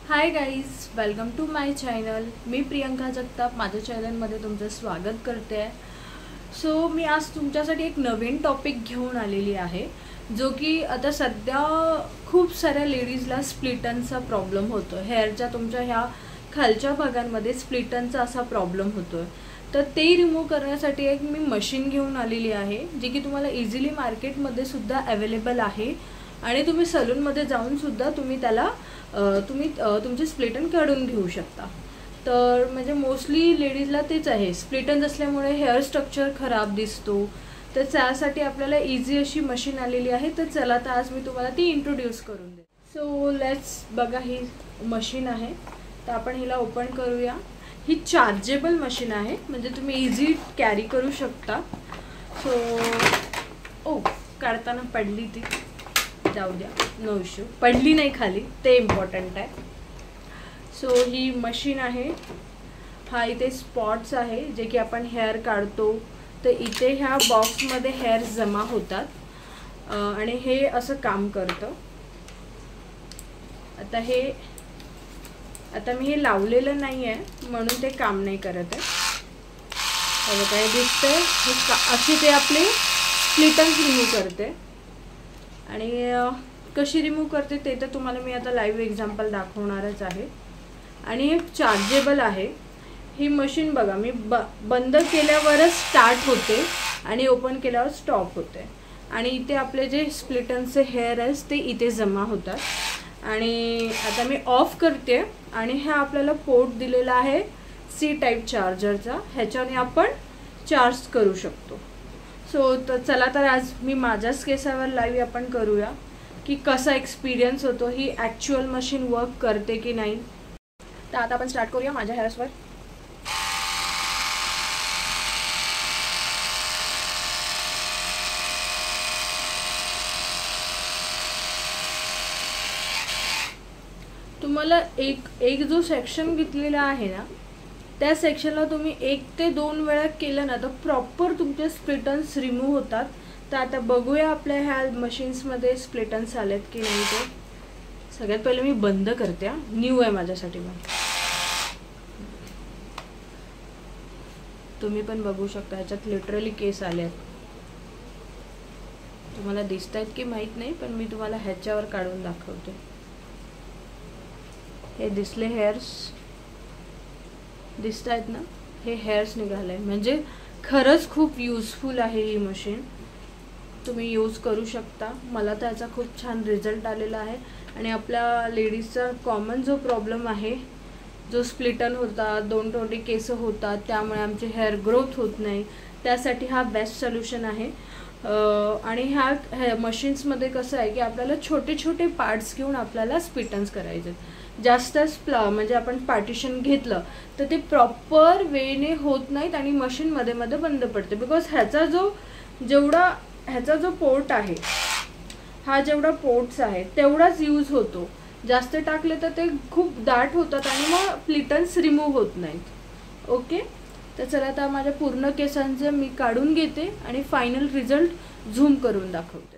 High guys, welcome to my channel. मी प्रियंका जगताप माझ्या चॅनलमध्ये तुमचं स्वागत करते आहे. सो मी आज तुमच्यासाठी एक नवीन टॉपिक घेऊन आलेली आहे, जो की आता सध्या खूप साऱ्या लेडीजला स्प्लिटनचा प्रॉब्लेम होतो. हेअरच्या तुमच्या ह्या खालच्या भागांमध्ये स्प्लिटनचा असा प्रॉब्लेम होतो आहे. तर ते रिमूव्ह करण्यासाठी एक मी मशीन घेऊन आलेली आहे, जी की तुम्हाला इझिली मार्केटमध्ये सुद्धा अवेलेबल आहे आणि तुम्ही सलूनमध्ये जाऊन सुद्धा तुम्ही त्याला तुमचे स्प्लिटन काढून घेऊ शकता. तर म्हणजे मोस्टली लेडीजला तेच आहे, स्प्लिटन असल्यामुळे हेअर स्ट्रक्चर खराब दिसतो. तर त्यासाठी आपल्याला इझी अशी मशीन आलेली आहे. तर चला तर आज मी तुम्हाला ती इंट्रोड्यूस करून दे. सो लेट्स बघा, ही मशीन आहे. तर आपण हिला ओपन करूया. ही चार्जेबल मशीन आहे, म्हणजे तुम्ही इझी कॅरी करू शकता. सो काढताना पडली ती, जाऊ द्या, नो इश्यू. पडली नाही खाली, ते इम्पॉर्टंट आहे. सो ही मशीन आहे. हा इथे स्पॉट्स आहे जे की आपण हेअर काढतो. तर इथे ह्या बॉक्समध्ये हेअर जमा होतात आणि हे असं काम करतं. आता मी हे लावलेलं नाही आहे म्हणून ते काम नाही करत आहे. काय दिसतंय, अशी ते आपले स्प्लिटन्स रिमूव्ह करते. आणि कशी रिमूव्ह करते ते तर तुम्हाला मी आता लाईव्ह एक्झाम्पल दाखवणारच आहे. आणि हे चार्जेबल आहे. ही मशीन बघा, मी बंद केल्यावरच स्टार्ट होते आणि ओपन केल्यावर स्टॉप होते. आणि इथे आपले जे स्प्लिटनचे हेअर आहेत ते इथे जमा होतात. आणि आता मी ऑफ करते आणि हा आपल्याला पोर्ट दिलेला आहे सी टाईप चार्जरचा, ह्याच्याने आपण चार्ज करू शकतो. सो तर चला तर आज मी माझ्याच केसावर लाईव्ह आपण करूया की कसा एक्सपिरियन्स होतो, ही ॲक्च्युअल मशीन वर्क करते की नाही. तर आता आपण स्टार्ट करूया माझ्या हेअर्सवर. तुम्हाला एक जो सेक्शन घेतलेला आहे ना, त्या सेक्शनला तुम्ही 1 ते 2 वेळा केलं ना तर प्रॉपर तुमचे स्प्लिटन्स रिमूव्ह होतात. तर आता बघूया आपल्या ह्या मशीन्समध्ये स्प्लिटन्स आलेत की नाही ते. सगळ्यात पहिले मी बंद करते, न्यू आहे माझ्यासाठी. मग तुम्ही पण बघू शकता, ह्याच्यात लिटरली केस आले आहेत. तुम्हाला दिसत आहेत की माहीत नाही, पण मी तुम्हाला ह्याच्यावर काढून दाखवते. हे दिसले हेअर्स दिसत आहेत ना, हे हेअर्स निघाले. म्हणजे खरंच खूप युजफुल आहे ही मशीन, तुम्ही यूज करू शकता. मला त्याचा खूप छान रिझल्ट आलेला आहे. आणि आपल्या लेडीजचा कॉमन जो प्रॉब्लेम आहे, जो स्प्लिटन होतात, 2 तोंडी केस होतात, त्यामुळे आमचे हेअर ग्रोथ होत नाही, त्यासाठी हा बेस्ट सोल्युशन आहे. आणि ह्या मशीन्समध्ये कसं आहे की आपल्याला छोटे छोटे पार्ट्स घेऊन आपल्याला स्प्लिटन्स करायचे. जास्तच म्हणजे आपण पार्टिशन घेतलं तर ते प्रॉपर वेने होत नाहीत आणि मशीन मध्ये मध्ये बंद पडते. बिकॉज ह्याचा जो पोर्ट आहे, हा जेवढा पोर्ट्स आहे तेवढाच यूज होतो. जास्त टाकले तर ते खूप दाट होतात आणि मग स्प्लिटन्स रिमूव्ह होत नाहीत. ओके, तर चला आता माझ्या पूर्ण केसांचं मी काढून घेते आणि फायनल रिझल्ट झूम करून दाखवते.